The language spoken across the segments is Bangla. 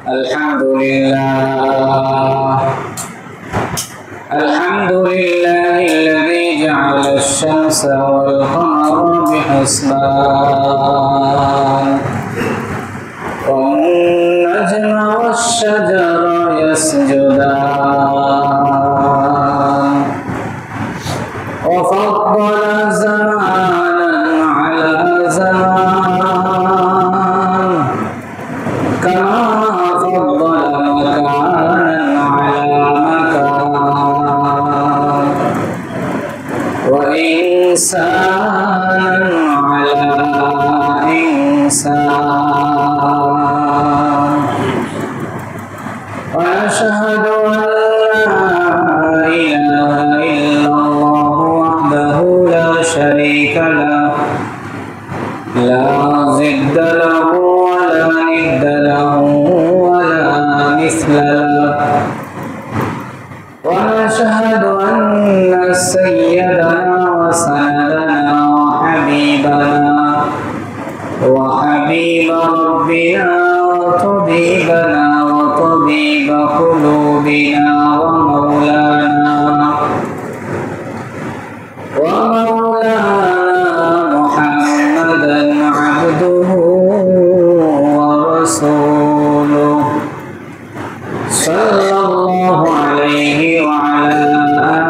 الحمد لله الذي جعل الشمس والقمر بحسبان والنجم والشجر يسجدان وفضل زمانا على زمان كما فضل مكانا على مكان وإنسانا على إنسان وأشهد أن لا إله إلا الله وحده لا شريك له لا ضد له ولا ند له ولا مثل له ونشهد أن سيدنا وسندنا وحبيب ربنا وطبيبنا وطبيب قلوبنا ومولانا محمدا عبده ورسوله صلى الله عليه وعلى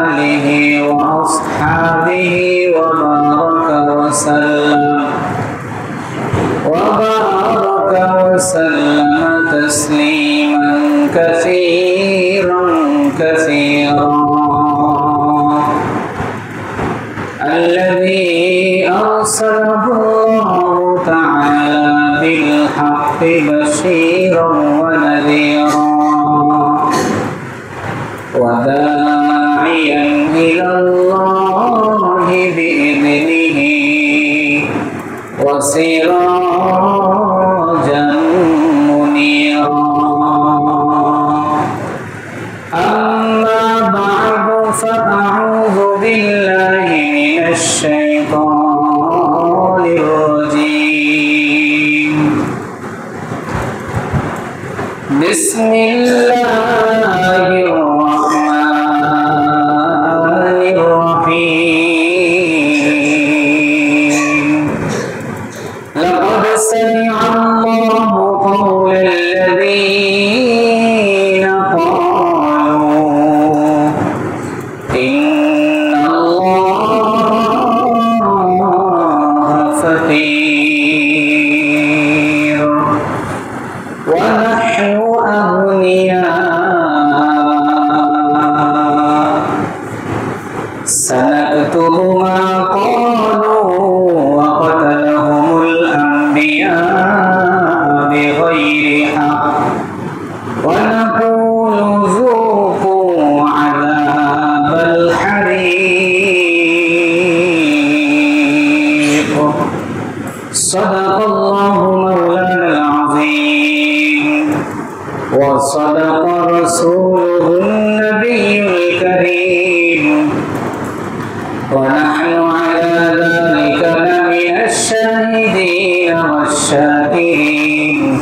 آله وأصحابه وبارك وسلم تسليما كثيرا الذي أرسله الله تعالى بالحق بشيرا ونذيرا وداعيا إلى الله بإذنه وسراجا منيرا أما بعد فأعوذ بالله من الشيطان الرجيم بسم الله الرحمن الرحيم لقد سمع الله قول الذين قالوا إن الله فقير ونحن أغنياء سنكتب ما قالوا وقتلهم الأنبياء بغير حق ونقول ذوقوا عذاب الحريق صدق الله مولانا العظيم وصدق رسوله النبي الكريم ونحن على ذلك لمن الشاهدين والشاكرين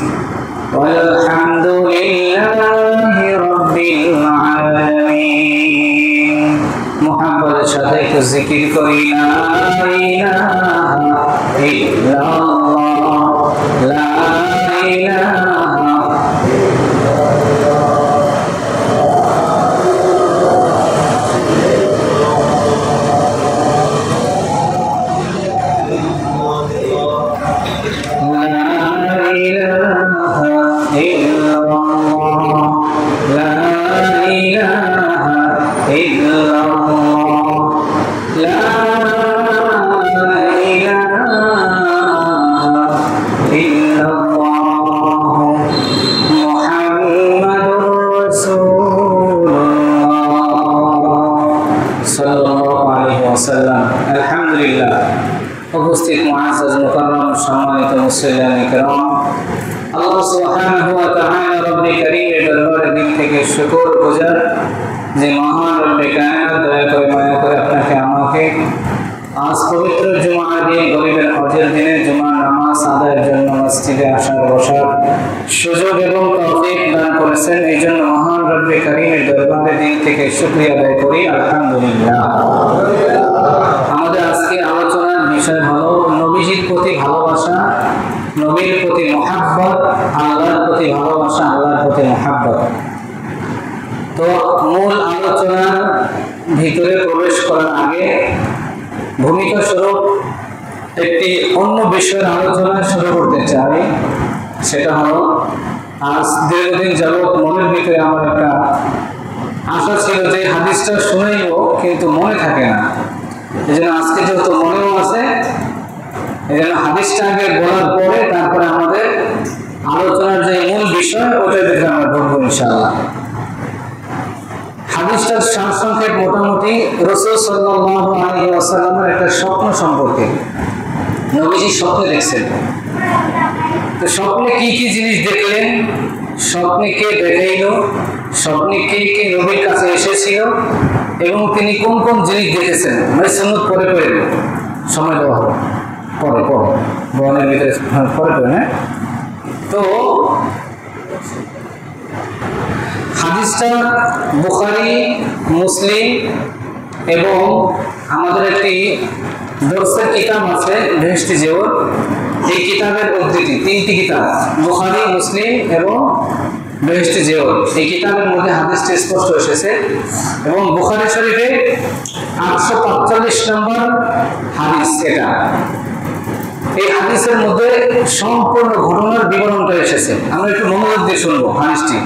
والحمد لله رب العالمين محمد شهيد الذكر كري لا إله إلا الله لا إله আলহামদুলিল্লাহ উপস্থিত মুআজ্জাজ মুকাররম সম্মানিত মুসলিয়ানে কিরাম আল্লাহ সুবহানাহু ওয়া তাআলা রব্বুল কারীমের দরবারে দিক থেকে শুকর গুজার যে মহান রব্বে কায়নাত দয়া করে মায়া করে আপনাকে আমাকে আজ পবিত্র জুমার দিন গরিবের হজের দিনে জুমার নামাজ আদায়ের জন্য মসজিদে আসার বসার সুযোগ এবং তৌফিক করেছেন, এই জন্য মহান রব্বে কারীমের দরবারে দিল থেকে শুকরিয়া আদায় করি, আলহামদুলিল্লাহ। আমাদের আজকে আলোচনার বিষয় হলো নবীজির প্রতি ভালোবাসা, নবীর প্রতি মহাব্বত, আল্লাহর প্রতি ভালোবাসা, আল্লাহর প্রতি মহাব্বত। তো মূল আলোচনার ভিতরে প্রবেশ করার আগে ভূমিকা স্বরূপ একটি অন্য বিষয়ের আলোচনা শুরু করতে চাই। সেটা হলো, আজ দীর্ঘদিন যাবৎ মনের ভিতরে আমার একটা আশা ছিল যে হাদিসটা শুনেইব, কিন্তু মনে থাকে না। এই জন্য আজকে যেহেতু মনেও আছে, এই জন্য হাদিসটা আগে বলার পরে তারপরে আমাদের আলোচনার যে মূল বিষয় ওটার দিকে আমরা ঢুকবো ইনশাআল্লাহ। হাদিসটার সারসংক্ষেপ মোটামুটি রাসূল সাল্লাল্লাহু আলাইহি ওয়াসাল্লামের একটা স্বপ্ন সম্পর্কে। নবীজি স্বপ্নে দেখছেন, তো স্বপ্নে কি কি জিনিস দেখলেন, স্বপ্নে কে দেখাইল, স্বপ্নে কে কে নবীর কাছে এসেছিল এবং তিনি কোন কোন জিনিস দেখেছেন, মানে সুন্নত পরে পরে সময় দেওয়া হবে, পরে পরে বয়ানের ভিতরে পরে পরে। হ্যাঁ, তো হাদিসটা বুখারী, মুসলিম এবং আমাদের একটি দর্শের কিতাব আছে বেহেশতি জেওর, এই কিতাবের উদ্ধৃতি, তিনটি কিতাব বুখারী, মুসলিম এবং বেহেশতি জেওর, এই কিতাবের মধ্যে হাদিসটি স্পষ্ট এসেছে। এবং বুখারী শরীফে 845 নম্বর হাদিস এটা। এই হাদিসের মধ্যে সম্পূর্ণ ঘটনার বিবরণটা এসেছে। আমরা একটু মনোযোগ দিয়ে শুনবো হাদিসটি,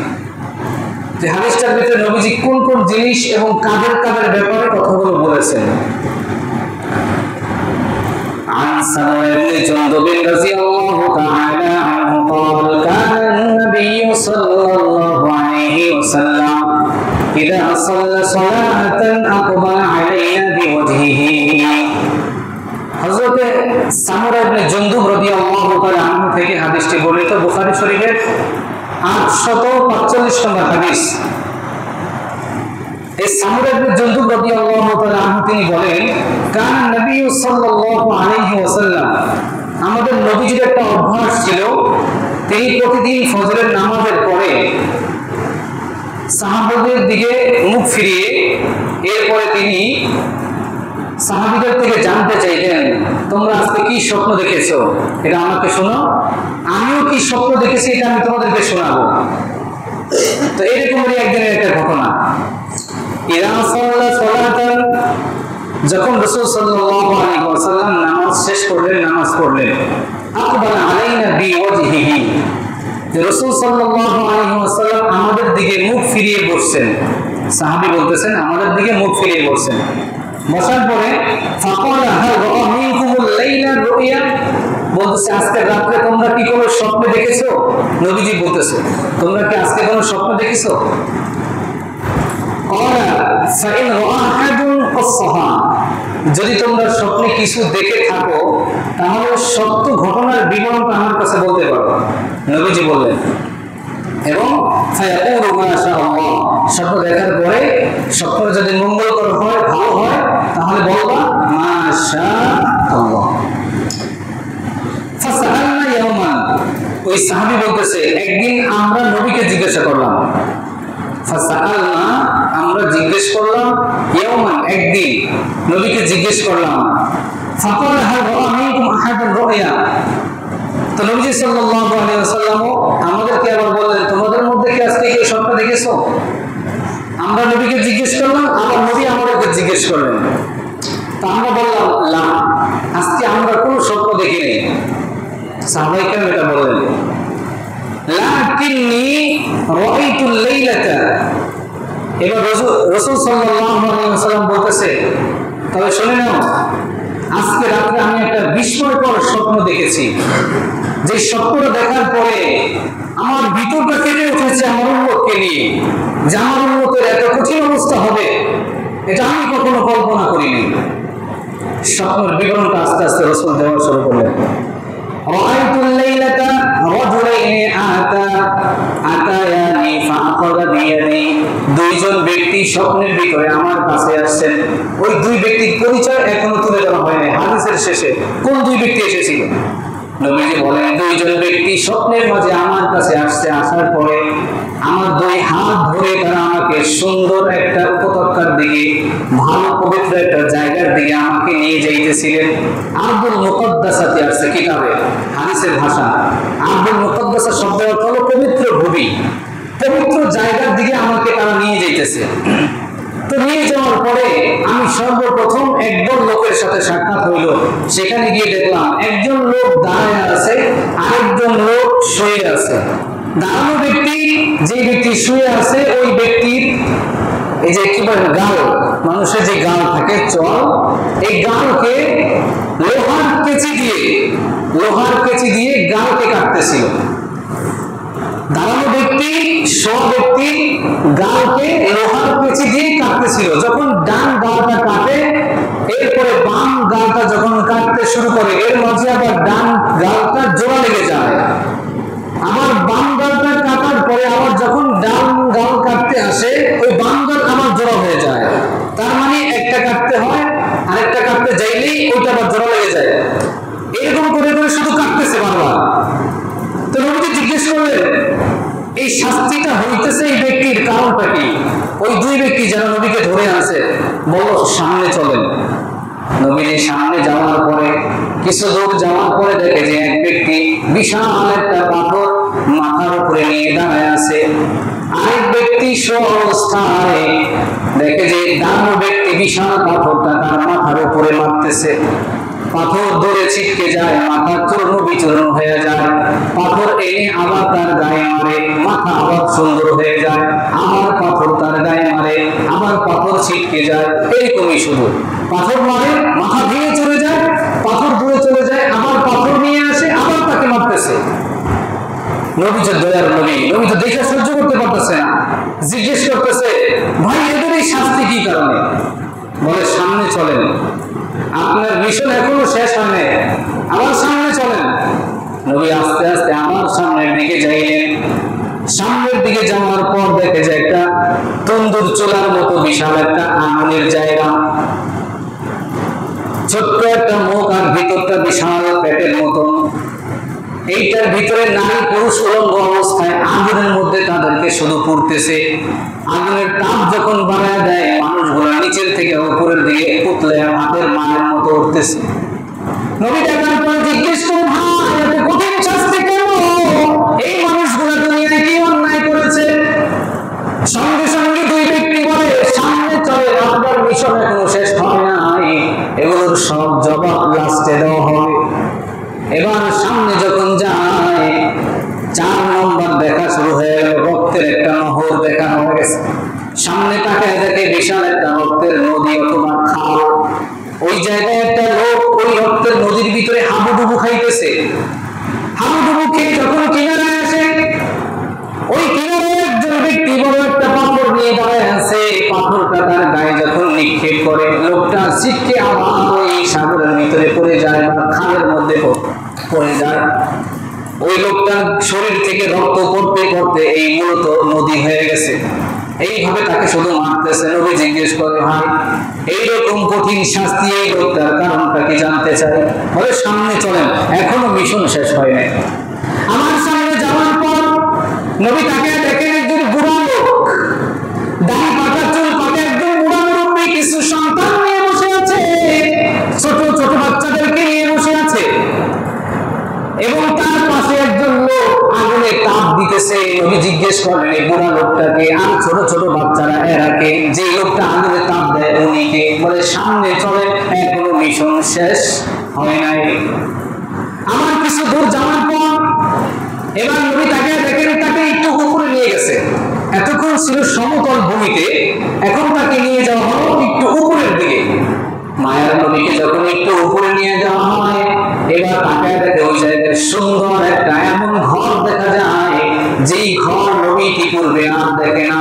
যে হাদিসটার ভিতরে নবীজি কোন কোন জিনিস এবং কাদের কাদের ব্যাপারে কথাগুলো বলেছেন। عن سمرة بن جندب رضي الله تعالى عنه قال كان النبي صلى الله عليه وسلم إذا صلى صلاة أقبل علينا بوجهه। হযরত সামরা ইবনে জুনদুব রাদিয়াল্লাহু তাআলা আনহু থেকে হাদিসটি বর্ণিত, বুখারী শরীফের 845 নম্বর হাদিস। এই সামরা ইবনে জুনদুব রাদিয়াল্লাহু তাআলা আনহু তিনি বলেন, কান নবী সাল্লাল্লাহু আলাইহি ওয়াসাল্লাম, আমাদের নবীজির একটা অভ্যাস ছিল, তিনি প্রতিদিন ফজরের নামাজের পরে সাহাবাদের দিকে মুখ ফিরিয়ে এরপরে তিনি সাহাবীদের থেকে জানতে চাইতেন, তোমরা আজকে কি স্বপ্ন দেখেছো, এটা আমাকে শোনো, আমিও কি স্বপ্ন দেখেছি এটা আমি তোমাদেরকে শোনাবো। তো এরকমই একদিনের একটা ঘটনা। যখন রাসূল সাল্লাল্লাহু আলাইহি ওয়াসাল্লাম নামাজ শেষ করলেন, নামাজ পড়লেন, আকবালা আলাইনা বিওয়াজহিহি, যে রাসূল সাল্লাল্লাহু আলাইহি ওয়াসাল্লাম আমাদের দিকে মুখ ফিরিয়ে বসছেন। সাহাবী বলতেছেন আমাদের দিকে মুখ ফিরিয়ে বসছেন। বসার পরে ফাকালা হাল রাআ মিনকুমুল লাইলা রুয়া, বলতেছে আজকে রাতে তোমরা কি কোনো স্বপ্ন দেখেছো? নবীজি বলতেছে তোমরা কি আজকে কোনো স্বপ্ন দেখেছো? যদি তোমরা স্বপ্নে কিছু দেখে থাকো তাহলে সত্য ঘটনার বিবরণটা আমার কাছে বলতে পারো, নবীজি বললেন। এবং স্বপ্ন দেখার পরে স্বপ্ন যদি মঙ্গলকর হয়, ভালো হয়, তাহলে বলবা মাশাআল্লাহ। ফাসাআলনা ইয়াওমান, ওই সাহাবী বলতেছে একদিন আমরা নবীকে জিজ্ঞাসা করলাম, ফাসাআলনা, আমরা জিজ্ঞেস করলাম, ইয়াওমান, একদিন নবীকে জিজ্ঞেস করলাম, ফাকালা হাল রাআ মিনকুম আহাদুন রুয়া, তো নবীজি সাল্লাল্লাহু আলাইহি ওয়াসাল্লাম আমাদেরকে আবার বললেন, তোমাদের মধ্যে কি আজকে কেউ স্বপ্ন দেখেছো? আমরা নবীকে জিজ্ঞেস করলাম, আবার নবী আমাদেরকে জিজ্ঞেস করলেন। তো আমরা বললাম লা, আজকে আমরা কোনো স্বপ্ন দেখিনি। সাহাবায়ে কেরাম এটা বললেন, লাকিন্নী রাআইতুল লাইলাতা, এবার রাসূল সাল্লাল্লাহু আলাইহি ওয়াসাল্লাম বলতেছে, তবে শুনে নাও, আজকে রাতে আমি একটা বিস্ময়কর স্বপ্ন দেখেছি, যে স্বপ্নটা দেখার পরে আমার ভিতরটা কেঁপে উঠেছে আমার উম্মতকে নিয়ে, যে আমার উম্মতের এত কঠিন অবস্থা হবে এটা আমি কখনো কল্পনা করিনি। স্বপ্নের বিবরণটা আস্তে আস্তে রাসূল দেওয়া শুরু করলেন। রাআইতুল লাইলাতা রাজুলাইনি আতায়ানি ফাআখাযা বিয়াদি, দুইজন ব্যক্তি স্বপ্নের ভিতরে আমার কাছে আসছেন। ওই দুই ব্যক্তির পরিচয় এখনো তুলে ধরা হয়নি হাদিসের শেষে, কোন দুই ব্যক্তি এসেছিল। নবীজি বলেন দুইজন ব্যক্তি স্বপ্নের মাঝে আমার কাছে আসছে, আসার পরে আমার দুই করে তারা আমাকে সুন্দর একটা উপত্যকার দিকে, ভালো পবিত্র একটা জায়গার দিকে আমাকে নিয়ে যাইতেছিলেন। আরদুল মুকদ্দাসাতে আসছে কিতাবে, হাদিসের ভাষা। আরদুল মুকদ্দাসা শব্দের অর্থ হলো পবিত্র ভূমি, পবিত্র জায়গার দিকে আমাকে তারা নিয়ে যাইতেছে। তো নিয়ে যাওয়ার পরে আমি সর্বপ্রথম একদল লোকের সাথে সাক্ষাৎ হইল। সেখানে গিয়ে দেখলাম একজন লোক দাঁড়ায় আছে, আরেকজন লোক শুয়ে আছে। দাঁড়ানো ব্যক্তি, যে ব্যক্তি শুয়ে আছে, ওই ব্যক্তির এই যে কি বলে গাল, মানুষের যে গাল থাকে চল, এই গালকে লোহার কেচি দিয়ে গালকে কাটতেছিল। দাঁড়ানো ব্যক্তি, শোয়া ব্যক্তি গালকে লোহার কেচি দিয়ে কাটতেছিল। যখন ডান গালটা কাটে, এরপরে বাম গালটা যখন কাটতে শুরু করে, এর মাঝে আবার ডান গালটা জোড়া লেগে যায়। আবার বাম গালটা কাটার পরে আবার যখন ডান গাল কাটতে আসে, ওই বাম গাল আবার জোড়া হয়ে যায়। তার মানে একটা কাটতে হয়, আরেকটা কাটতে যাইলেই ওইটা আবার জোড়া লেগে যায়। এরকম করে করে শুধু কাটতেছে বারবার। তো নবীজি জিজ্ঞেস করলেন, এই শাস্তিটা হইতেছে এই ব্যক্তির কারণটা কি? ওই দুই ব্যক্তি যারা নবীকে ধরে আছে বলল, সামনে চলেন। নবীজি সামনে যাওয়ার পরে কিছু দূর যাওয়ার পরে দেখে যে এক ব্যক্তি বিশাল একটা পাথর মাথার উপরে নিয়ে দাঁড়ায় আছে। আরেক ব্যক্তি অবস্থায় দেখে যে ডান ব্যক্তি বিশাল পাথরটা তার মাথার উপরে মারতেছে। পাথর ধরে ছিটকে যায়, মাথা চূর্ণ বিচূর্ণ হয়ে যায়। পাথর এনে আবার তার গায়ে মারে, মাথা আবার সুন্দর হয়ে যায়। আবার পাথর তার গায়ে মারে, আবার পাথর ছিটকে যায়। এরকমই শুধু পাথর মারে, মাথা ভেঙে চলে যায়, পাথর দূরে চলে যায়, আবার পাথর নিয়ে আসে, আবার তাকে মারতেছে। নবী যে দয়ার নবী, নবী তো দেখে সহ্য করতে পারতেছে না। জিজ্ঞেস করতেছে, ভাই এদের এই শাস্তি কি কারণে? বলে, সামনে চলেন, আপনার মিশন এখনো শেষ হয় নাই, আমার সামনে চলেন। নবী আস্তে আস্তে আমার সামনের দিকে যাইলেন। সামনের দিকে যাওয়ার পর দেখে যে একটা তন্দুর চুলার মতো বিশাল একটা আগুনের জায়গা, ছোট্ট একটা মুখ আর ভিতরটা বিশাল পেটের মতন। এইটার ভিতরে নারী পুরুষ উলঙ্গ অবস্থায় আগুনের মধ্যে তাদেরকে শুধু পুড়তেছে। আগুনের তাপ যখন বাড়ায় দেয়, মানুষগুলো নিচের থেকে উপরের দিকে উঠলে হাতের মানের মতো উঠতেছে। নবী দেখার পর জিজ্ঞেস করুন, এত কঠিন শাস্তি কেন? এই মানুষগুলো দুনিয়ায় কি অন্যায় করেছে? সঙ্গে সঙ্গে দুই ব্যক্তি বলে, সামনে চলে, আপনার মিশন এখনো শেষ হয় নাই, এগুলোর সব জবাব লাস্টে দেওয়া হবে। এবার সামনে যখন যায়, 4 নম্বর দেখা শুরু হয়ে গেল। রক্তের একটা নহর দেখানো হয়ে গেছে। সামনে তাকায় দেখে বিশাল একটা রক্তের নদী অথবা খাল। ওই জায়গায় একটা লোক ওই রক্তের নদীর ভিতরে হাবুডুবু খাইতেছে। হাবুডুবু খেয়ে যখন কিনারায় আসে, ওই কিনারায় একজন ব্যক্তি বড় একটা পাথর নিয়ে দাঁড়ায় আছে। পাথরটা তার গায়ে যখন নিক্ষেপ করে, লোকটা ছিটকে আবার ওই সাগরের ভিতরে পড়ে যায় বা খালের মধ্যে পড়ে যায়। ওই লোকটার শরীর থেকে রক্ত পড়তে পড়তে এই মূলত নদী হয়ে গেছে। এইভাবে তাকে শুধু মারতেছে। নবী জিজ্ঞেস করে, ভাই এইরকম কঠিন শাস্তি এই লোকটার কারণটা কি জানতে চাই? বলে, সামনে চলেন, এখনো মিশন শেষ হয় নাই। আমার সামনে যাওয়ার পর নবী তাকে দেখেন একজন বুড়া লোক, দাড়ি পাকা, চুল পাকা, একজন বুড়া মুরব্বী, কিছু সন্তান নিয়ে বসে আছে, ছোট ছোট বাচ্চাদেরকে নিয়ে বসে আছে, এবং তার পাশে একজন লোক আগুনে তাপ দিতেছে। নবী জিজ্ঞেস করলেন, এই বুড়া লোকটাকে আর ছোট ছোট বাচ্চারা এরাকে? যে লোকটা আগুনে তাপ দেয় উনিকে। বলে, সামনে চলে, এখনো মিশন শেষ হয় নাই। আমার কিছু দূর যাওয়ার পর এবার নবী তাকে দেখেন, তাকে একটু উপরে নিয়ে গেছে। এতক্ষণ ছিল সমতল ভূমিতে, এখন তাকে নিয়ে যাওয়া হলো একটু উপরের দিকে। মায়ের নবীকে যখন একটু উপরে নিয়ে যাওয়া হয়, এবার তাকে দেখে ওই জায়গায় সুন্দর একটা এমন ঘর দেখা যায়, যেই ঘর নবী কি করবে আর দেখে না।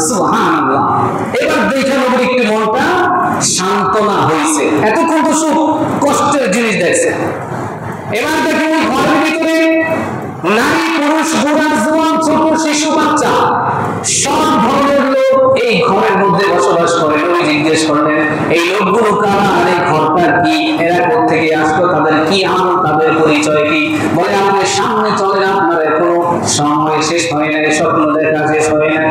সুবহানাল্লাহ। এবার দেখে নবীর একটু মনটা সান্ত্বনা হয়েছে। এতক্ষণ তো সুখ কষ্টের জিনিস দেখছে। এবার দেখে ওই ঘরের ভিতরে নারী, পুরুষ, বুড়া, জওয়ান, ছোট, শিশু, বাচ্চা, সব ধরনের লোক এই ঘরের মধ্যে বসবাস করে। নবী জিজ্ঞেস করলেন, এই লোকগুলো কারা আর এই ঘরটা কি? এরা কোত্থেকে আসলো? তাদের কি আমল? তাদের পরিচয় কি? বলে, আপনি সামনে চলেন, আপনার এখনো সময় শেষ হয় নাই, স্বপ্ন দেখা শেষ হয় নাই।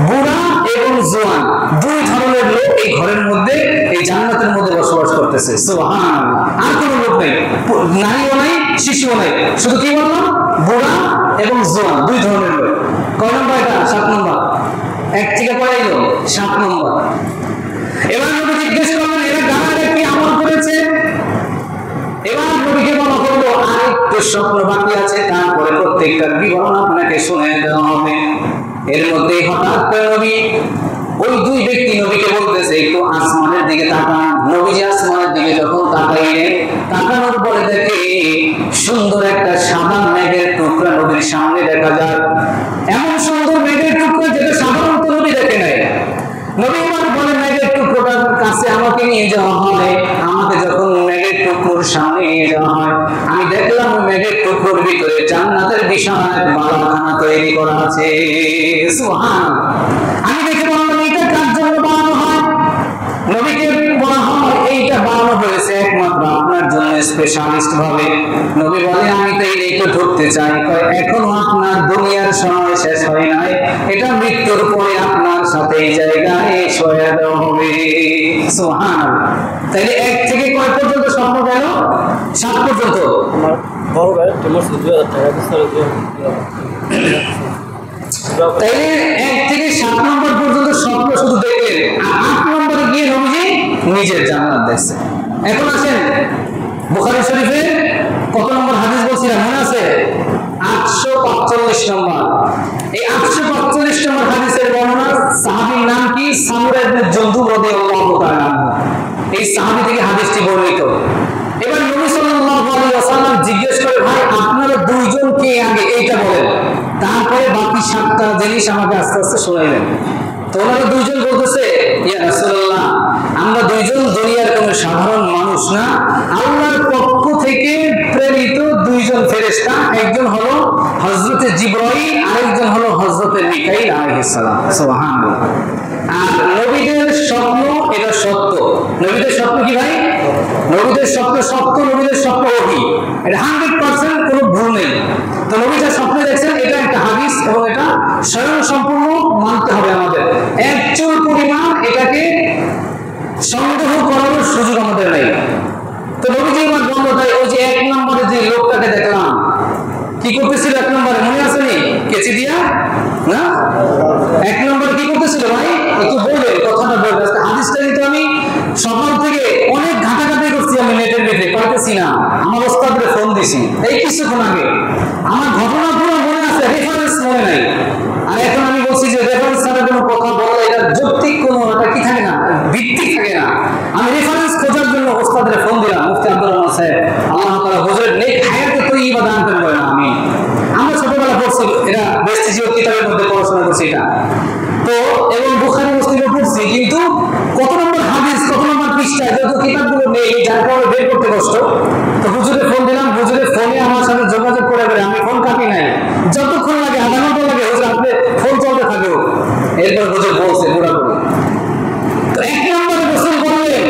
বুড়া এবং জোয়ান, দুই ধরনের লোক এই ঘরের মধ্যে, এই জান্নাতের মধ্যে বসবাস করতেছে। সুবহানাল্লাহ। আর কোনো লোক নেই, নারীও নাই, শিশুও নাই, শুধু কি বললাম, বুড়া এবং জোয়ান, দুই ধরনের লোক। কয় নম্বর এটা? 7 নম্বর। এক থেকে কয় এলো? 7 নম্বর। এবার নবী জিজ্ঞেস করলেন এরা কারা, কি আমল করেছে? এবার নবীকে বলা হলো আরেকটু স্বপ্ন বাকি আছে, তারপরে প্রত্যেকটার বিবরণ আপনাকে শুনে দেওয়া হবে। এর মধ্যে হঠাৎ করে নবী, ওই দুই ব্যক্তি নবীকে বলতেছে একটু আসমানের দিকে তাকান। নবীজি আসমানের দিকে যখন তাকাইলেন, তাকানোর পরে দেখে সুন্দর একটা সাদা মেঘের টুকরা নবীর সামনে দেখা যায়। এমন সুন্দর মেঘের টুকরা যেটা সাধারণত নবী দেখে নাই। নবী আমার বলে মেঘের টুকরোটার কাছে আমাকে নিয়ে যাওয়া হয়। আমাকে যখন মেঘের টুকরোর সামনে নিয়ে যাওয়া হয়, আমি দেখলাম মেঘের টুকরোর ভিতরে জান্নাতের বিশাল এক বালাখানা তৈরি করা আছে। সুবহানাল্লাহ। আমি দেখে বললাম এটা কার জন্য বানানো হয়? নবীকে বলা হয় এইটা বানানো হয়েছে একমাত্র আপনার জন্য স্পেশালিস্ট ভাবে। নবী বলে আমি তো এইটা ঢুকতে চাই। এখনো আপনার দুনিয়ার সময় শেষ হয় নাই, এটা মৃত্যুর পরে আপনার সাথে এই জায়গায় শোয়া দেওয়া হবে। সুবহানাল্লাহ। তাহলে 1 থেকে কয় পর্যন্ত স্বপ্ন গেল? 7 পর্যন্ত। আমার বড় ভাই তোমার 2000 টাকা দিছিল। তাইলে 1 থেকে 7 নম্বর পর্যন্ত স্বপ্ন শুধু দেখলেন, আর 8 নম্বরে গিয়ে নবীজি নিজের জান্নাত দেখছেন। এখন আসেন বুখারী শরীফে কত নম্বর হাদিস বলছিলাম মনে আছে? 845 নম্বর। এই 845 নম্বর হাদিসের বর্ণনা, সাহাবীর নাম কি? সামুরা ইবনে জুনদুব রাদিয়াল্লাহু তাআলা আনহু। এই সাহাবী থেকে হাদিসটি বর্ণিত। এবার নবী সাল্লাল্লাহু আলাইহি ওয়াসাল্লাম জিজ্ঞেস করে ভাই আপনারা দুইজন কে আগে এইটা বলেন, তারপরে বাকি 7টা জিনিস আমাকে আস্তে আস্তে শোনাইলেন। তো ওনারা দুইজন বলতেছে ইয়া রাসূলুল্লাহ আমরা দুইজন দুনিয়ার কোনো সাধারণ মানুষ না, আল্লাহর পক্ষ থেকে প্রেরিত দুইজন ফেরেশতা, একজন হলো হযরতে জিবরাইল, আরেকজন হলো হযরতে মিকাইল আলাইহিস সালাম। সুবহানাল্লাহ। আর নবীদের স্বপ্ন এটা সত্য। নবীদের স্বপ্ন কি ভাই? নবীদের স্বপ্ন সত্য, নবীদের স্বপ্ন ওহী, এটা 100% কোনো ভুল নেই। তো নবী যা স্বপ্ন দেখছেন এটা একটা হাদিস এবং এটা স্বয়ং সম্পূর্ণ মানতে হবে আমাদের। এক চুল পরিমাণ এটাকে সন্দেহ করার সুযোগ আমাদের নেই। তো নবীজি আমার বন্ধুটাই ওই যে 1 নম্বরে যে লোকটাকে দেখলাম কি করতেছিল, 1 নম্বরে মনে আছে নি? কেচি দিয়া না? 1 নম্বরে কি করতেছিল ভাই? একটু বলবেন, কথাটা বলবেন। হাদিসটা কিন্তু আমি সকাল থেকে অনেক ঘাটাঘাটি করছি, আমি নেটের ভিতরে পাইতেছি না। আমার ওস্তাদকে ফোন দিছি এই কিছুক্ষণ আগে, আমার ঘটনা পুরো মনে আছে, রেফারেন্স মনে নাই। আর এখন আমি বলছি যে রেফারেন্স ছাড়া কোনো কথা বলা এটা যৌক্তিক কোনো এটা কি থাকে না, ভিত্তি থাকে না। আমি রেফারেন্স খোঁজার জন্য ওস্তাদকে ফোন দিলাম, মুফতি আব্দুর রহমান সাহেব, আল্লাহ তাআলা হুজুরের নেক হায়াতে তৈয়বা দান করেন। আমরা ছোটবেলা পড়ছি, এটা বেস্টিজিও কিতাবের মধ্যে পড়াশোনা করছি এটা তো, এবং বুখারী মুসলিমে পড়ছি, কিন্তু কত নম্বর হাদিস কত নম্বর পৃষ্ঠায় যত কিতাবগুলো নেই, যার কারণে বের করতে কষ্ট। তো হুজুরে ফোন দিলাম, হুজুরের ফোনে আমার সাথে যোগাযোগ করে আমি ফোন কাটি নাই, যতক্ষণ লাগে আধা ঘন্টা লাগে হুজুর আপনি ফোন চলতে থাকো। এরপর হুজুর বলছে পুরাপুরি। তো 1 নম্বরে গোসল করলেন,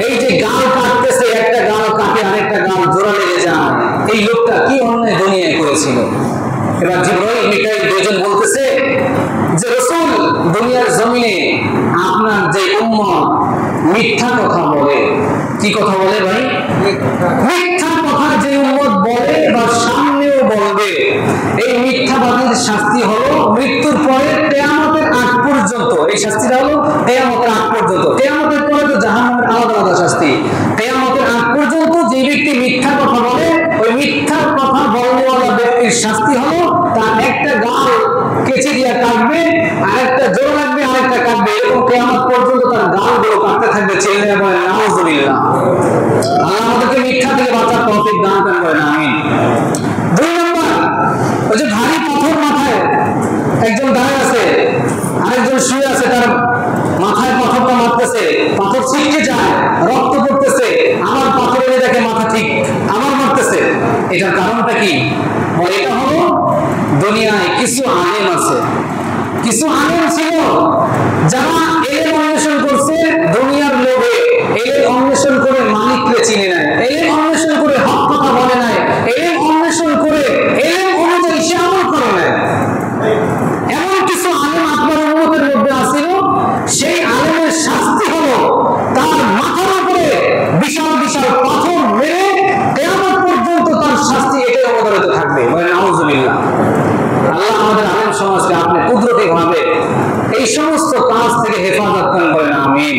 এই যে গাল কাটতেছে, একটা গাল কাটে আরেকটা গাল জোড়া লেগে যায়, এই লোকটা কি অন্যায় দুনিয়ায় করেছিল। এবার জিবরাইল মিকাইল দুইজন বলতেছে যে রাসূল দুনিয়ার জমিনে আপনার যে উম্মত মিথ্যা কথা বলে। কি কথা বলে ভাই? মিথ্যা কথা যে উম্মত বলে বা সামনেও বলবে, এই মিথ্যাবাদীর শাস্তি হলো মৃত্যুর পরে কিয়ামতের আগ পর্যন্ত। এই শাস্তিটা হলো কিয়ামতের আগ পর্যন্ত। কিয়ামতের পরে তো জাহান্নামের আলাদা আলাদা শাস্তি। কিয়ামতের আগ পর্যন্ত যে ব্যক্তি মিথ্যা কথা বলে, ওই মিথ্যা কথা বলনেওয়ালা ব্যক্তির শাস্তি হলো তার একটা গাল কেচি দিয়ে কাটবে, আরেকটা জোর লাগবে, আরেকটা কাটবে, এরকম কিয়ামত পর্যন্ত তার গালগুলো কাটতে থাকবে। চিল্লায়া বলেন নাউযুবিল্লাহ। আল্লাহ আমাদেরকে মিথ্যা থেকে বাঁচার তৌফিক দান করেন, আমিন। 2 নম্বর, ওই যে ভারী পাথর মাথায়, একজন দাঁড়িয়ে আছে, আরেকজন শুয়ে আছে, তার মাথায় পাথরটা মারতেছে, পাথর ছিটকে যায়, রক্ত পড়তেছে, আমার পাথর এনে দেখে মাথা ঠিক, আবার মারতেছে। এটার কারণটা কি? এটা হলো দুনিয়ায় কিছু আলেম আছে, কিছু আলেম ছিল যারা এলেম অন্বেষণ করছে দুনিয়ার লোভে, এলেম অন্বেষণ করে মালিককে চিনে নেয়, এলেম অন্বেষণ করে হক কথা বলে নাই, এলেম অন্বেষণ করে এলেম অনুযায়ী সে আমল করে নেয়। এমন কিছু এই সমস্ত কাজ থেকে হেফাজত দান করেন, আমিন।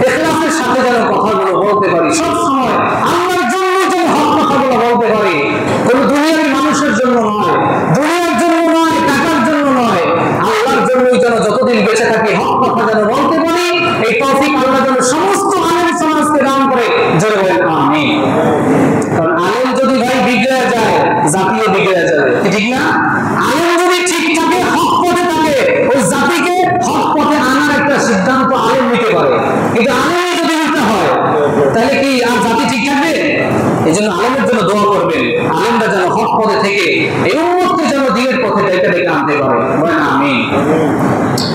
ইখলাসের সাথে যেন কথাগুলো বলতে পারি, সব সময় আল্লাহর জন্য যেন হক কথাগুলো বলতে পারি, কোনো দুনিয়ার মানুষের জন্য নয়, দুনিয়ার জন্য নয়, টাকার জন্য নয়, আল্লাহর জন্যই যেন যতদিন বেঁচে থাকি হক কথা যেন বলতে পারি। এই তৌফিক আল্লাহ যেন সমস্ত আলেম সমাজকে দান করে, জোরে বলেন আমিন। কারণ আলেম যদি ভাই বিগড়ে যায়, জাতিও বিগড়ে যাবে, ঠিক না? আলেম যদি ঠিক থাকে, হক পথে থাকে, ওই জাতিকে হক পথে আনার একটা সিদ্ধান্ত আলেম নিতে পারে। কিন্তু আলেম যদি নিতে হয়, তাহলে কি আর জাতি ঠিক থাকবে? এই জন্য আলেমের জন্য দোয়া করবেন, আলেমরা যেন হক পথে থেকে এই উম্মতকে যেন দ্বীনের পথে ডেকে আনতে পারে, বলেন আমিন।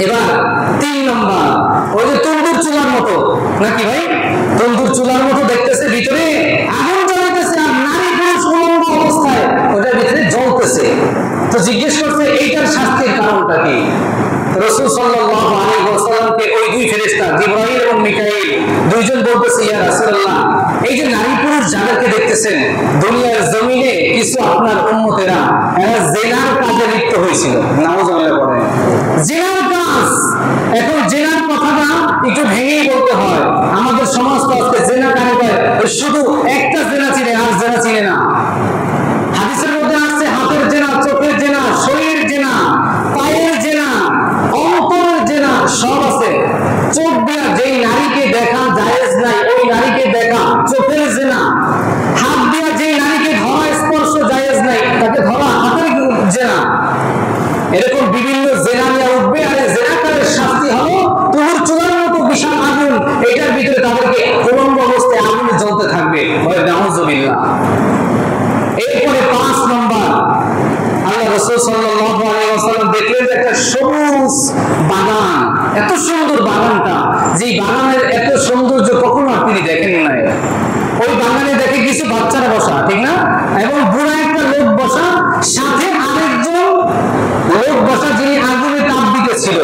এবার 3 নম্বর, ওই যে তন্দুর চুলার মতো, নাকি ভাই? তন্দুর চুলার মতো দেখতেছে, ভিতরে আগুন জ্বলতেছে, আর নারী পুরুষ উলঙ্গ অবস্থায় ওটার ভিতরে জ্বলতেছে। তো জিজ্ঞেস করছে এইটার শাস্তির কারণটা কি? রাসূল সাল্লাল্লাহু আলাইহি ওয়াসাল্লামকে ওই দুই ফেরেশতা জিবরাইল এবং মিকাইল দুইজন বলতেছে, ইয়া রাসূলুল্লাহ, এই যে নারী পুরুষ যাদেরকে দেখতেছেন, দুনিয়ার জমিনে কিছু আপনার উম্মতেরা এরা জিনার কাজে লিপ্ত হয়েছিল। নাউজুবিল্লাহ পড়েন, জিনার কাজ। এখন জিনার কথাটা একটু ভেঙেই বলতে হয়। আমাদের সমাজ তো আজকে জিনা কারণে শুধু একটা জিনা চিনে, আর জিনা চিনে না। হাদিসের মধ্যে আছে হাতের জিনা, চোখের জিনা, শরীরের জিনা, পায়ের জিনা, অন্তরের জিনা, সব আছে। চোখ দিয়া যেই নারীকে দেখা জায়েজ নাই, ওই নারীকে দেখা চোখের জিনা। হাত দিয়া যেই নারীকে ধরা স্পর্শ জায়েজ নাই, তাকে ধরা হাতের জিনা। এরকম বিভিন্ন জিনা নিয়ে উঠবে, আর জিনাকারের শাস্তি হলো তুহুর চুলার মতো বিশাল আগুন, এটার ভিতরে তাদেরকে উলঙ্গ অবস্থায় আগুনে জ্বলতে থাকবে, নাউজুবিল্লাহ। এরপরে 5 নম্বর, আল্লাহ রাসূল সাল্লাল্লাহু আলাইহি ওয়াসাল্লাম দেখলেন যে একটা সবুজ বাগান, এত সুন্দর বাগানটা, যে বাগানের এত সৌন্দর্য কখনো আপনি দেখেন নাই। ওই বাগানে দেখে কিছু বাচ্চারা বসা, ঠিক না? এবং বুড়া একটা লোক বসা, সাথে আরেকজন লোক বসা, যিনি আগুনে তাপ দিতেছিল।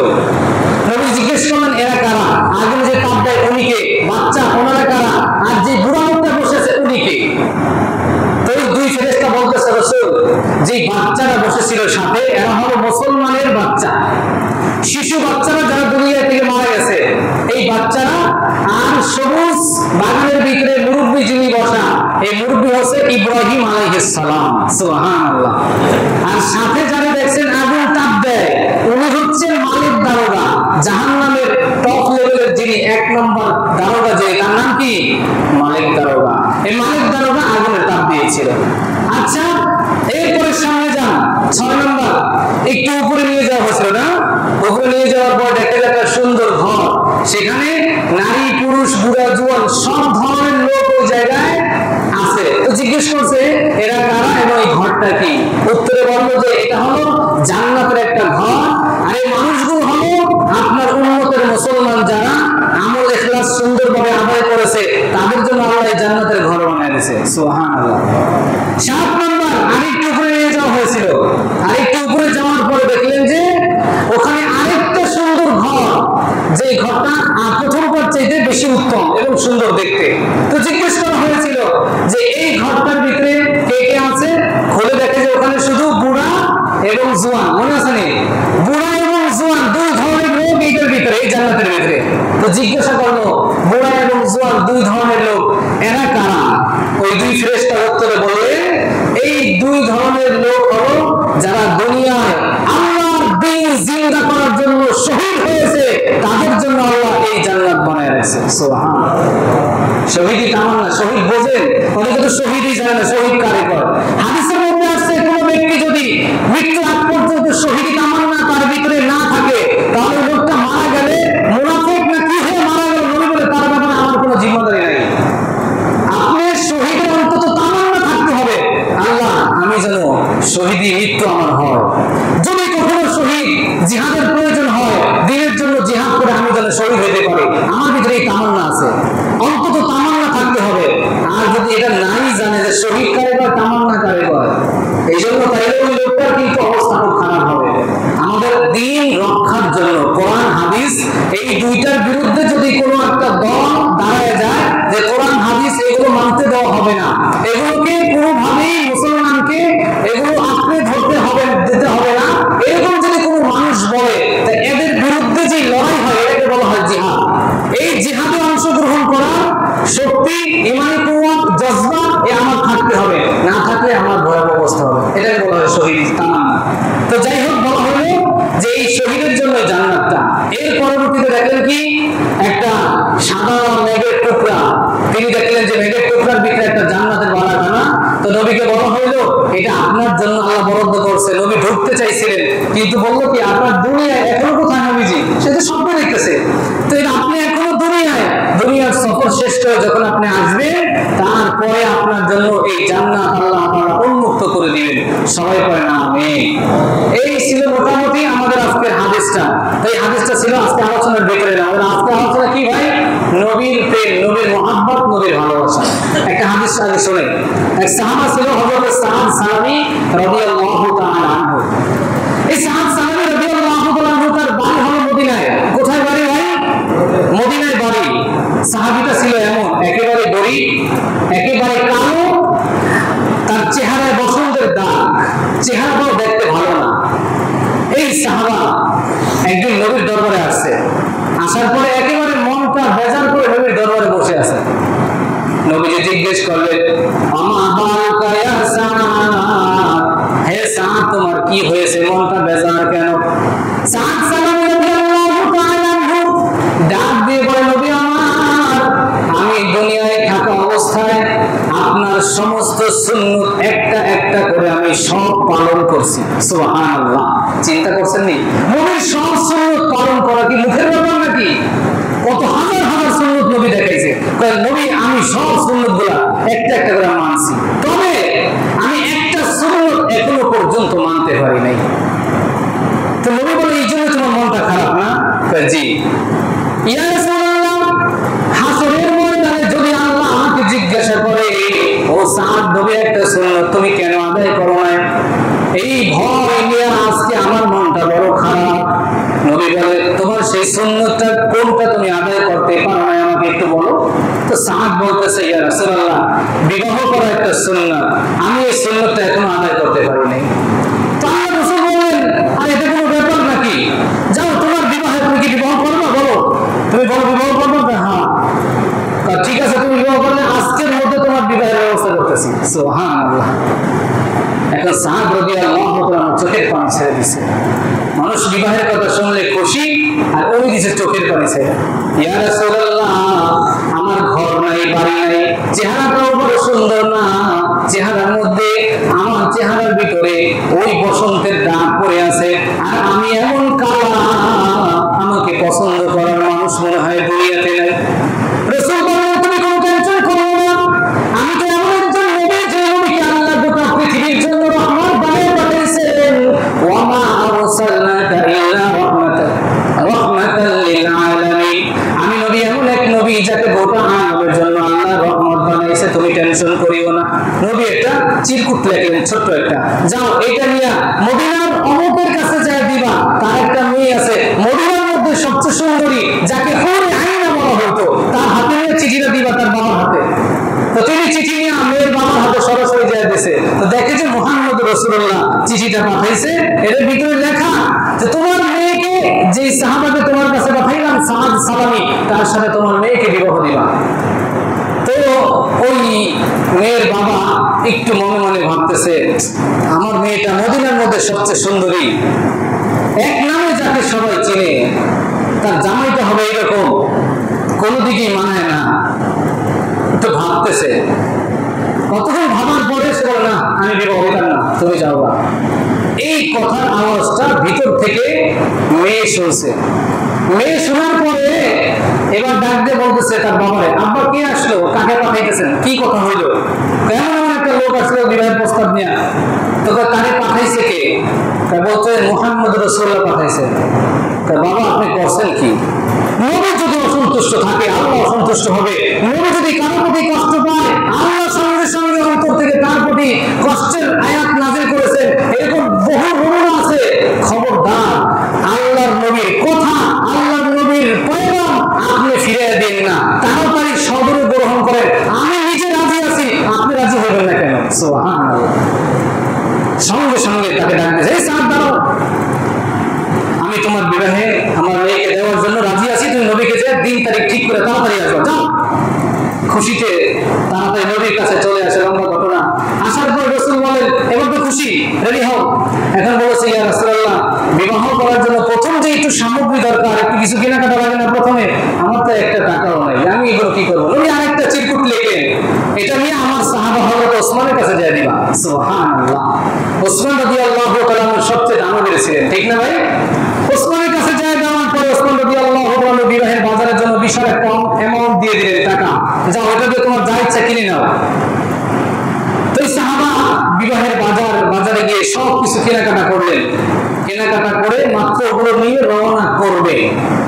নবী জিজ্ঞেস করলেন, এরা কারা? আগুনে যে তাপ দেয় উনি কে? বাচ্চা, ওনারা কারা? আর যে বুড়া লোকটা বসেছে উনি কে? তো দুই ফেরেশতা বলতেছে, রাসূল, যে বাচ্চারা বসেছিল সাথে, এরা হলো মুসলমানের বাচ্চা, শিশু বাচ্চারা যারা দুনিয়া থেকে মারা গেছে, এই বাচ্চারা। আর সবুজ বাগানের ভিতরে মুরব্বী যিনি বসা, এই মুরব্বী হচ্ছে ইব্রাহিম আলাইহিস সালাম, সুবহানাল্লাহ। আর সাথে যারা দেখছেন আগুন তাপ দেয়, উনি হচ্ছেন মালিক দারোগা, জাহান্নামের টপ লেভেলের যিনি 1 নম্বর দারোগা, যে তার নাম কি? মালিক দারোগা। এই মালিক দারোগা আগুনের তাপ দিয়েছিল। আচ্ছা, এরপরে সামনে যান, 6 নম্বর, একটু উপরে নিয়ে যাওয়া হয়েছিল না? উপরে নিয়ে যাওয়ার পর দেখা যায় একটা সুন্দর ঘর, সেখানে নারী পুরুষ বুড়া জোয়ান সব ধরনের লোক ওই জায়গায় আছে। তো জিজ্ঞেস করছে, এরা কারা এবং এই ঘরটা কি? উত্তরে বললো যে এটা হলো জান্নাতের একটা ঘর, আর এই মানুষগুলো হলো আপনার উম্মতের মুসলমান, যারা আমল ইখলাস সুন্দরভাবে আদায় করেছে, তাদের জন্য আল্লাহ এই জান্নাতের ঘর বানিয়ে দিয়েছে, সুবহানাল্লাহ। 7 নম্বর, আরেকটু উপরে নিয়ে যাওয়া হয়েছিল। আরেকটু উপরে যাওয়ার পরে দেখলেন যে ওখানে আরেকটা সুন্দর ঘর, যে ঘরটা প্রথম ঘর চাইতে বেশি উত্তম এবং সুন্দর দেখতে। তো জিজ্ঞেস করা হয়েছিল যে এই ঘরটার ভিতরে কে কে আছে? খুলে দেখে যে ওখানে শুধু বুড়া এবং জোয়ান, মনে আছে নি? বুড়া এবং জোয়ান দুই ধরনের লোক এইটার ভিতরে, এই জান্নাতের ভিতরে। তো জিজ্ঞাসা করলো, বুড়া এবং জোয়ান দুই ধরনের লোক, এরা কারা? ওই দুই ফেরেশতা উত্তরে বললেন, এই দুই ধরনের লোক হলো যারা দুনিয়ায় আল্লাহর দ্বীন জিন্দা করার জন্য শহীদ হয়েছে, তাদের জন্য আল্লাহ এই জান্নাত বানায় রেখেছে, সুবহানাল্লাহ। শহীদি তামান্না, শহীদ বোঝেন? অনেকে তো শহীদই জানে না, শহীদ কারে কর। হাদিসের মধ্যে আসছে, কোন ব্যক্তি যদি মৃত্যু আগ পর্যন্ত শহীদি তামান্না তার ভিতরে না থাকে, তাহলে লোকটা মারা গেলে মুনাফিক না কি হয়ে মারা গেল, নবী বলে তার ব্যাপারে আমার কোনো জিম্মাদারি নাই। আপনি শহীদের অন্তত তামান্না থাকতে হবে, আল্লাহ আমি যেন শহীদি মৃত্যু আমার হয়। যদি কখনো শহীদ জিহাদের প্রয়োজন হয়, দ্বীনের জন্য জিহাদ করে আমি যেন শহীদ হতে পারি, আমার ভিতরে এই তামান্না আছে, অন্তত তামান্না থাকতে হবে। আর যদি এটা নাই জানে যে শহীদ কারে কয়, তামান্না কারে কয়, এই জন্য তাইলে ওই লোকটার কিন্তু অবস্থা খুব খারাপ হবে। আমাদের দ্বীন রক্ষার জন্য কোরআন হাদিস এই দুইটার বিরুদ্ধে যদি কোনো একটা দল দাঁড়ায় যায় যে কোরআন হাদিস এগুলো মানতে দেওয়া হবে না, এগুলোকে কোনোভাবেই মুসলমানকে এগুলো আঁকড়ে ধরতে হবে, দিতে হবে না, এরকম যদি কোনো মানুষ বলে, এদের বিরুদ্ধে যে পরবর্তীতে দেখলেন কি একটা সাদা মেঘের টুকরা, তিনি দেখলেন যে মেঘের টুকরার ভিতরে একটা জান্নাতের বালাখানা। তো নবীকে বলা হইলো এটা আপনার জন্য আল্লাহ বরাদ্দ করছে। নবী ঢুকতে চাইছিলেন কিন্তু বললো কি আপনার দুনিয়ায় এখনো কোথায় নবীজি, সে তো স্বপ্ন দেখতেছে, তো এটা আপনি এখনো দুনিয়ার সফর শেষ করে যখন আপনি আসবেন তারপরে আপনার জন্য এই জান্নাত আল্লাহ তাআলা উন্মুক্ত করে দিবেন। সবাই পড়ে না আমিন। এই ছিল মোটামুটি আমাদের আজকের হাদিসটা। এই হাদিসটা ছিল আজকে আলোচনার ভিতরে। আমাদের আজকে আলোচনা কি ভাই? নবীর প্রেম, নবীর মহব্বত, নবীর ভালোবাসা। একটা হাদিস আগে শুনেন। এক সাহাবা ছিল হযরত সাদ সালামি রাদিয়াল্লাহু তাআলা আনহু। এই সাদ সালামি রাদিয়াল্লাহু তাআলা আনহু তার বাড়ি হলো মদিনায়। কোথায় বাড়ি ভাই? মদিনায় বাড়ি। সাহাবীটা ছিল এমন একেবারে গরীব, একেবারে কালো, তার চেহারায় বসন্তের দাগ, চেহারাটাও দেখতে ভালো না। এই সাহাবা একদিন নবীর দরবারে আসছে। আসার পরে একেবারে মনটা বেজার করে নবীর দরবারে বসে আছে। নবীজি জিজ্ঞেস করলেন আমা বালকা ইয়া সাদ, হে সাদ তোমার কি হয়েছে, মনটা বেজার কেন? সাদ সালামি রাদিয়াল্লাহু তাআলা আনহু ডাক দিয়ে বলে নবী আমার, আমি দুনিয়ায় থাকা অবস্থায় আপনার সমস্ত সুন্নত একটা একটা করে আমি সব পালন করছি। সুবহানাল্লাহ, চিন্তা করছেন নি? নবীর সব সুন্নত পালন করা কি মুখের ব্যাপার নাকি? কত হাজার হাজার সুন্নত নবী দেখাইছে। নবী আমি সব সুন্নত গুলা একটা একটা করে মানছি, তবে আমি একটা সুন্নত এখনো পর্যন্ত মানতে পারি নাই। তো নবী বলে এই জন্য তোমার মনটা খারাপ না? জি। ইয়া রাসূলুল্লাহ, হাসরের ময়দানে যদি আল্লাহ আমাকে জিজ্ঞাসা করে ও সাদ নবী একটা সুন্নত তুমি কেন আদায় করো না, এই ভয় নিয়ে আজকে আমার মনটা বড় খারাপ। নবী বলে তোমার সেই সুন্নতটা কোনটা তুমি আদায় করতে পারো না, আমাকে একটু বলো। তো সাদ বলতেছে ইয়া রাসূলুল্লাহ, বিবাহ করা একটা সুন্নাত, আমি এই সুন্নতটা এখনো আদায় করতে পারি নাই। তো আল্লাহ রাসূল বলেন আর এটা কোনো ব্যাপার নাকি, যাও তোমার বিবাহে তুমি কি বিবাহ করবে, বলো তুমি বলো বিবাহ করবে? হ্যাঁ, ঠিক আছে তুমি বিবাহ করলে আজকের মধ্যে তোমার বিবাহের ব্যবস্থা করতেছি। সুবহানাল্লাহ। এখন সাদ রাদিয়াল্লাহু তাআলা চোখের পানি ছেড়ে দিছে। মানুষ বিবাহের কথা শুনলে খুশি, আর ওই দিছে চোখের পানি ছেড়ে। ইয়া রাসূলুল্লাহ, আমার ঘর নাই, বাড়ি নাই, চেহারাটাও বড় সুন্দর না, চেহারার মধ্যে আমার চেহারার ভিতরে ওই বসন্তের দাগ পড়ে আছে, আর আমি এমন কালা, আমাকে পছন্দ করার মানুষ মনে হয় দুনিয়াতে নাই। রাসূল বলেন তুমি কোনো টেনশন করো না, আমি তো এমন একজন নবী যে নবীকে আল্লাহ গোটা পৃথিবীর জন্য রহমত বানিয়ে পাঠিয়েছেন। ওয়া মা আরসালনাকা ইল্লা রাহমাতাল লিল আলামিন, আমি নবী এমন এক নবী যাকে গোটা আলামের জন্য আল্লাহ রহমত বানাইছে, তুমি টেনশন করিও না। নবী একটা চিরকুট লেখলেন, ছোট্ট একটা, যাও এটা নিয়ে মদিনার অমুকের কাছে যায় দিবা, তার একটা মেয়ে আছে মদিনার মধ্যে সবচেয়ে সুন্দরী, যাকে হুরে আইনা বলা হতো, তার হাতে নিয়ে চিঠিটা দিবা তার বাবার হাতে। তো তিনি চিঠি নিয়ে মেয়ের বাবার হাতে সরাসরি যায় দিয়েছে। তো দেখে যে মুহাম্মদ রাসূলুল্লাহ চিঠিটা পাঠাইছে, এর ভিতরে লেখা যে তোমার মেয়েকে, যে সাহাবাকে তোমার কাছে পাঠাইলাম সাদ সালামি, তার সাথে তোমার মেয়েকে বিবাহ দিবা। তো ওই মেয়ের বাবা একটু মনে মনে ভাবতেছে আমার মেয়েটা মদিনার মধ্যে সবচেয়ে সুন্দরী, এক নামে যাকে সবাই চিনে, তার জামাইটা হবে এরকম, কোনো দিকেই মানায় না। তো ভাবতেছে, কতক্ষণ ভাবার পরে সে বলে না আমি বিবাহ দিতাম না, তুমি যাও। এই কথার আওয়াজটা ভিতর থেকে মেয়ে শুনছে। মেয়ে শোনার পরে এবার ডাক দিয়ে বলতেছে তার বাবারে, আব্বা কে আসলো, কাকে পাঠাইতেছেন, কি কথা হইলো, কেমন এমন একটা লোক আসলো বিবাহের প্রস্তাব নিয়ে, তো তারে পাঠাইছে কে? বলছে মুহাম্মদ রাসূলুল্লাহ পাঠাইছে। বাবা আপনি করছেন কি? নবী যদি অসন্তুষ্ট থাকে আল্লাহ অসন্তুষ্ট হবে, নবী যদি কারো প্রতি কষ্ট পায় আল্লাহ সঙ্গে সঙ্গে অন্তর থেকে তার প্রতি কষ্টের আয়াত নাযিল করেছেন। এরকম বহু নমুনা আছে। খবরদার, আল্লাহর নবীর কথা, আল্লাহর নবীর পয়গাম আপনি ফিরিয়ে দিন না, তাড়াতাড়ি সদরে গ্রহণ করেন। আমি নিজে রাজি আছি, আপনি রাজি হবেন না কেন? সুবহানাল্লাহ। সঙ্গে সঙ্গে তাকে ডাক দিয়েছে, এই সাদ দাঁড়াও, আমি তোমার বিবাহে আমার মেয়েকে দেওয়ার জন্য রাজি আছি, তুমি নবীকে যে দিন তারিখ ঠিক করে তাড়াতাড়ি আসো, যাও। খুশিতে তাড়াতাড়ি নবীর কাছে চলে আসে। লম্বা ঘটনা। আসার পর রাসূল বলেন এবার তো খুশি, রেডি হও। এখন বলেছে ইয়া রাসূলুল্লাহ, বিবাহ করার জন্য প্রথম যে একটু সামগ্রী দরকার, একটু কিছু কেনাকাটা লাগে না প্রথমে, আমার তো একটা টাকাও নাই, আমি এগুলো কি করবো? নবী আরেকটা চিরকুট লেখেন, এটা নিয়ে আমার সাহাবা হযরত ওসমানের কাছে যায় দিবা। সুবহানাল্লাহ। ওসমান রাদিয়াল্লাহু তাআলা সবচেয়ে দানবীর ছিলেন, ঠিক না ভাই? ওসমানের কাছে যায় দেওয়ার পরে ওসমান রাদিয়াল্লাহু তাআলা বিবাহের বাজারের জন্য বিশাল একটা অ্যামাউন্ট দিয়ে দিলেন টাকা, যাও ওটা দিয়ে তোমার যা ইচ্ছা কিনে নাও। তো সাহাবা বিবাহের বাজারে গিয়ে সবকিছু কেনাকাটা করলেন, কেনাকাটা করে মাত্র ওগুলো নিয়ে রওনা করবে,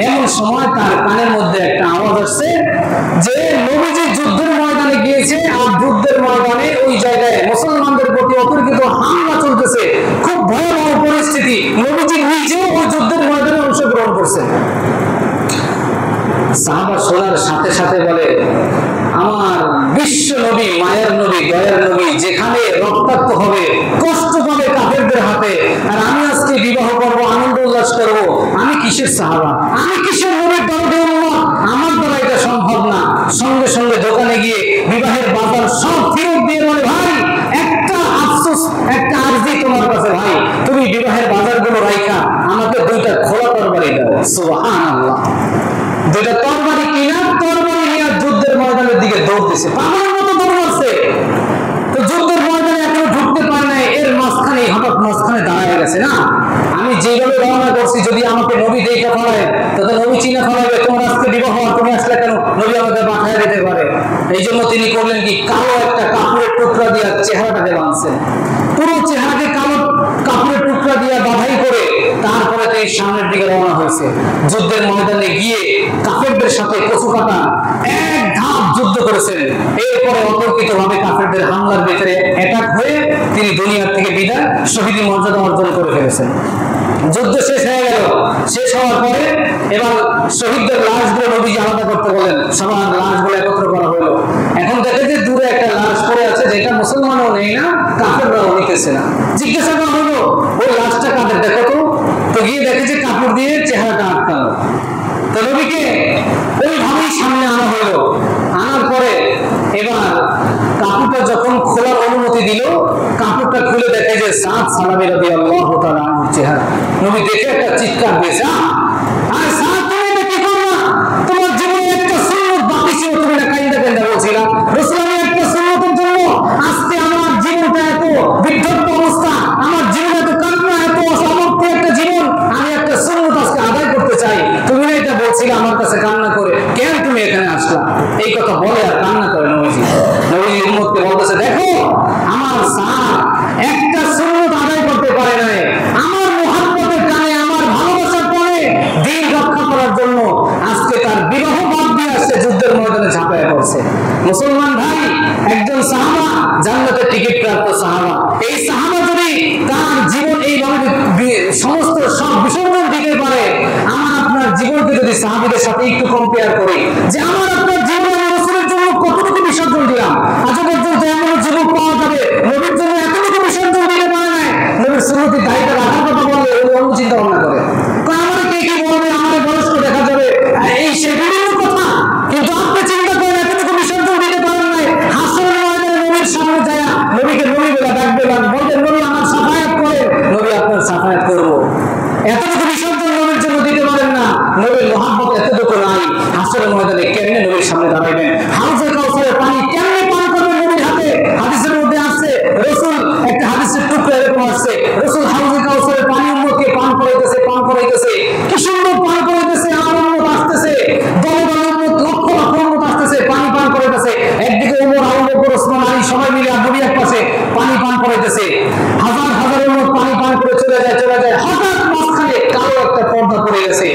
এমন সময় তার কানের মধ্যে একটা আওয়াজ আসছে যে নবীজি যুদ্ধের ময়দানে গিয়েছে, আর যুদ্ধের ময়দানে ওই জায়গায় মুসলমানদের প্রতি অতর্কিত হামলা চলতেছে, খুব ভয়াবহ পরিস্থিতি, নবীজি নিজেও ওই যুদ্ধের ময়দানে অংশগ্রহণ করছেন। সাহাবা শোনার সাথে সাথে বলে, আমার বিশ্ব নবী, মায়ের নবী, দয়ার নবী যেখানে রক্তাক্ত হবে, কষ্ট পাবে কাফেরদের হাতে, আর আমি আজকে বিবাহ করব, আনন্দ উল্লাস করব, আমি কিসের সাহাবা, আমি কিসের নবীর দরদে উম্মত, আমার দ্বারা এটা সম্ভব না। সঙ্গে সঙ্গে দোকানে গিয়ে বিবাহের বাজার সব ফেরত দিয়ে বলে, ভাই একটা আফসোস, একটা আরজি তোমার কাছে, ভাই তুমি বিবাহের বাজারগুলো রাইখা আমাকে দুইটা খোলা তরবারি দাও। সুবহানাল্লাহ। দুইটা তরবারি কিনা, তরবারি নিয়ে যুদ্ধের ময়দানের দিকে দৌড়তেছে, পাগলের মতো দৌড় মারছে। তো যুদ্ধের ময়দানে এখনো ঢুকতে পারে নাই, এর মাঝখানে হঠাৎ মাঝখানে দাঁড়ায় গেছে, না আমি যেভাবে রওনা করছি যদি আমাকে নবী দেখে ফেলায় তাহলে নবী চিনা ফেলাবে, তোমার আজকে বিবাহ, তুমি আসলে কেন, নবী আমাকে পাঠায় দিতে পারে। এই জন্য তিনি করলেন কি, কালো একটা কাপড়ের টুকরা দিয়ে চেহারাটাকে বাঁধছেন, পুরো চেহারাকে কালো কাপড়ের টুকরা দিয়ে বাঁধাই করে তারপরে তিনি সামনের দিকে রওনা হয়েছে। যুদ্ধের ময়দানে গিয়ে কাফেরদের সাথে কচু কাটা এক ধাপ যুদ্ধ করেছেন, এরপরে অতর্কিত ভাবে কাফেরদের হামলার ভিতরে অ্যাটাক হয়ে তিনি দুনিয়ার থেকে বিদায়, শহীদ মর্যাদা অর্জন করে ফেলেছেন। যুদ্ধ শেষ হয়ে গেল, শেষ হওয়ার পরে এবার শহীদদের লাশগুলো নবীজি আলাদা করতে বলেন, সবার লাশগুলো একত্র করা হলো। এখন দেখে যে দূরে একটা লাশ পড়ে আছে, যেটা মুসলমানও নেই না, কাফেররাও নিতেছে না। জিজ্ঞাসা করা হলো, ওই লাশটা কাদের, দেখো তো গিয়ে দেখে যে কাপড় দিয়ে চেহারাটা আটকানো। তো নবীকে ওইভাবেই সামনে আনা হলো। আনার পরে এবার কাপড়টা যখন খোলার অনুমতি দিল, কাপড়টা খুলে দেখে যে সাদ সালামী রাদিয়াল্লাহু তাআলা আনহুর চেহারা। নবী দেখে একটা চিৎকার দিয়েছে, আর সাদ তুমি এটা কি করলা? তোমার জীবনে একটা সুন্নাত বাকি ছিল, তুমি না কাইন্দা কাইন্দা বলছিলা রাসূল আমি একটা সুন্নাতের জন্য আজকে আমার জীবনটা এত বিধ্বস্ত অবস্থা, আমার জীবনে এত কান্না, এত অসামর্থ্য একটা জীবন, আমি একটা সুন্নাত আজকে আদায় করতে চাই, তুমি না এটা বলছিলে আমার কাছে কান্না করে, কেন তুমি এখানে আসলা? এই কথা বলে আর কান্না করে নবীজি। নবীজি উম্মতকে বলতেছে, দেখো আমার সাহাবা একটা সুন্নাত আদায় করতে পারে নাই, আমার মুহাব্বতের কারণে, আমার ভালোবাসার কারণে দ্বীন রক্ষা করার জন্য আজকে তার বিবাহ বাদ দিয়ে আসছে, যুদ্ধের ময়দানে ঝাঁপায় পড়ছে। মুসলমান ভাই, একজন সাহাবা জান্নাতের টিকিট প্রাপ্ত সাহাবা, এই সাহাবা যদি তার জীবন এইভাবে সমস্ত সব বিসর্জন দিতে পারে, আমার আপনার জীবনকে যদি সাহাবীদের সাথে একটু কম্পেয়ার করি, যে আমার আপনার জীবনে রাসূলের জন্য কতটুকু বিসর্জন দিলাম, আজ পর্যন্ত এমন যুবক পাওয়া যাবে নবীর জন্য এতটুকু বিসর্জন দিতে পারে নাই। নবীর সুন্নতের দায়িত্ব রাখার কথা বললে অন্য চিন্তা ভাবনা করে, আমার কে কি বলবে, আমার বয়স্ক দেখা যাবে, এই সে বিভিন্ন কথা। কিন্তু আপনি চিন্তা করেন, এতটুকু বিসর্জন দিতে পারেন নাই, হাসরের ময়দানে নবীর সামনে যায় নবীকে নবী বলে ডাকবে, বলতেন নবী আমার সাফায়াত করে, নবী আপনার সাফায়াত করবো। এতটুকু বিসর্জন নবীর জন্য দিতে পারেন না, নবীর মহব্বত এতটুকু নাই, হাসরের ময়দানে কেমনে নবীর সামনে দাঁড়াবেন, হাউজে কাউসারের পানি কেমনে পান করবেন নবীর হাতে? হাদিসের মধ্যে আসছে, রাসূল একটা হাদিসের টুকরা এরকম আসছে, রাসূল হাউজে কাউসারের পানি উম্মতকে পান করাইতেছে, কি সুন্দর পান করাইতেছে, আর উম্মত আসতেছে, দলে দলে উম্মত, লক্ষ লক্ষ উম্মত আসতেছে, পানি পান করাইতেছে। একদিকে ওমর, আবু বকর, ওসমান, আলী সবাই মিলে নবী এক পাশে পানি পান করাইতেছে, হাজার হাজার উম্মত পানি পান করে চলে যায়। হঠাৎ মাঝখানে কালো একটা পর্দা পড়ে গেছে,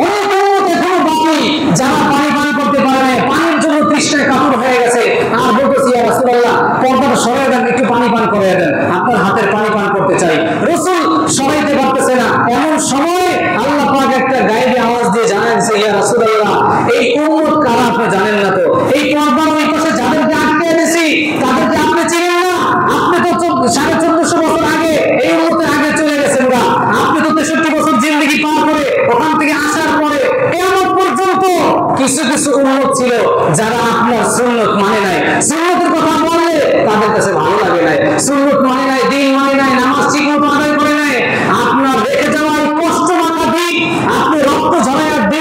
অনেক উম্মত এখনো বাকি, যারা পানি পান করতে পারে না, পানির জন্য তৃষ্ণায় কাতর হয়ে গেছে, আর বলতেছি ইয়া রাসূলুল্লাহ পর্দাটা সরাই দেন, একটু পানি পান করে দেন, আপনার হাতের পানি পান করতে চাই। রাসূল সরাইতে পারতেছে না, এমন সময় আল্লাহ পাক একটা গায়েবী আওয়াজ দিয়ে জানাইছে, ইয়া রাসূলুল্লাহ এই উম্মত কারা আপনি জানেন না, তো এই পর্দার ওই পাশে যাদেরকে আটকে এনেছি তাদেরকে আপনি চিনেন না, আপনি তো 1450 বছর আগে এই উম্মতের আগে চলে গেছেন, আপনি তো 63 বছর জিন্দেগি পার করে ওখান থেকে আসার পরে কিয়ামত পর্যন্ত কিছু কিছু উম্মত ছিল যারা আপনার সুন্নাত মানে নাই, সুন্নাতের কথা বললে তাদের কাছে ভালো লাগে নাই, সুন্নাত মানে নাই, দ্বীন মানে নাই, নামাজ ঠিকমতো আদায় করে নাই, আপনার রেখে যাওয়া কষ্ট মাখা দিন, আপনি রক্ত ঝরাইয়া দিন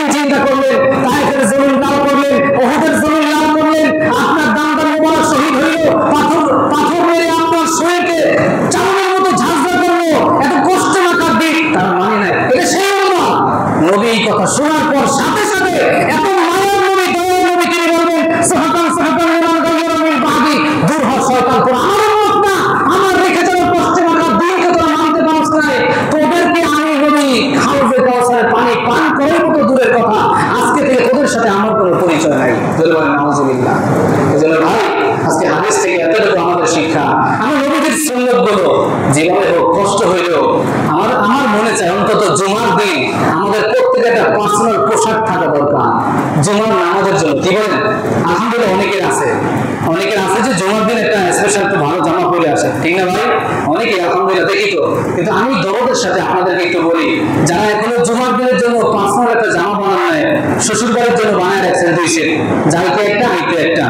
কথা শোনার পর সাথে সাথে এত মায়ার নবী দয়ার নবী তিনি বলবেন সাহাবান সাহাবান লিমান গায়রা মিন বাদি, দূর হ শয়তান, তোরা আমার উম্মত না, আমার রেখে যাওয়া পশ্চিম আকার দিনকে তোরা মানতে পারছ না, তোদেরকে আমি নবী হাউজে কাউসারের পানি পান করার মতো দূরের কথা, আজকে থেকে তোদের সাথে আমার কোনো পরিচয় নাই। বলবেন নাউজুবিল্লাহ। এজন্য ভাই আজকে হাদিস থেকে এতটুকু আমাদের শিক্ষা, আমার নবীদের সুন্নতগুলো যেভাবে হোক কষ্ট হইলেও আমার মনে চায় অন্তত জুমার দিন আমাদের প্রত্যেকের একটা পার্সোনাল পোশাক থাকা দরকার জুমার নামাজের জন্য। কি বলেন? আলহামদুলিল্লাহ অনেকের আছে যে জুমার দিন একটা স্পেশাল একটু ভালো জামা পরে আসে, ঠিক না ভাই? অনেকে আলহামদুলিল্লাহ দেখি তো। কিন্তু আমি দরদের সাথে আপনাদেরকে একটু বলি, যারা এখনো জুমার দিনের জন্য পার্সোনাল একটা জামা বানান নাই, শ্বশুর বাড়ির জন্য বানায় রাখছেন 2 সেট, যাইতে একটা আইতে একটা,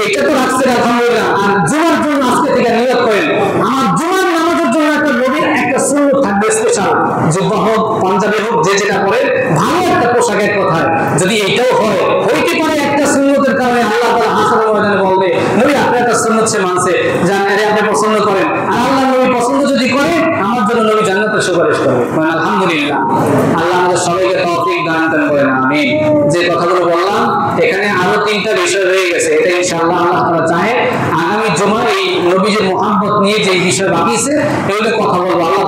এইটা তো রাখছেন আলহামদুলিল্লাহ। আর জুমার জন্য আজকে থেকে নিয়ত করেন আমার জুমার নামাজের জন্য একটা নবীর একটা সুন্নত থাকবে স্পেশাল, জুব্বা হোক পাঞ্জাবি হোক যে যেটা করে ভালো একটা পোশাকের কথা। যদি এইটাও হয়, হইতে পারে একটা সুন্নতের কারণে আল্লাহ তাআলা হাসরের ময়দানে বলবে নবী আপনার একটা সুন্নত সে মানছে, জানেন আপনি পছন্দ করেন, আর আল্লাহ নবী পছন্দ যদি করে আমার জন্য নবী জান্নাতে সুপারিশ করবে। আলহামদুলিল্লাহ, আল্লাহ আমাদের সবাইকে তৌফিক দান করেন, আমিন। যে কথাগুলো বললাম এখানে আরো 3টা বিষয় রয়ে গেছে, এটা ইনশাআল্লাহ আল্লাহ তাআলা চাহে আগামী জুমায় এই নবীজির মুহাব্বত নিয়ে যে বিষয় বাকি আছে এগুলো কথা বলবো। আল্লাহ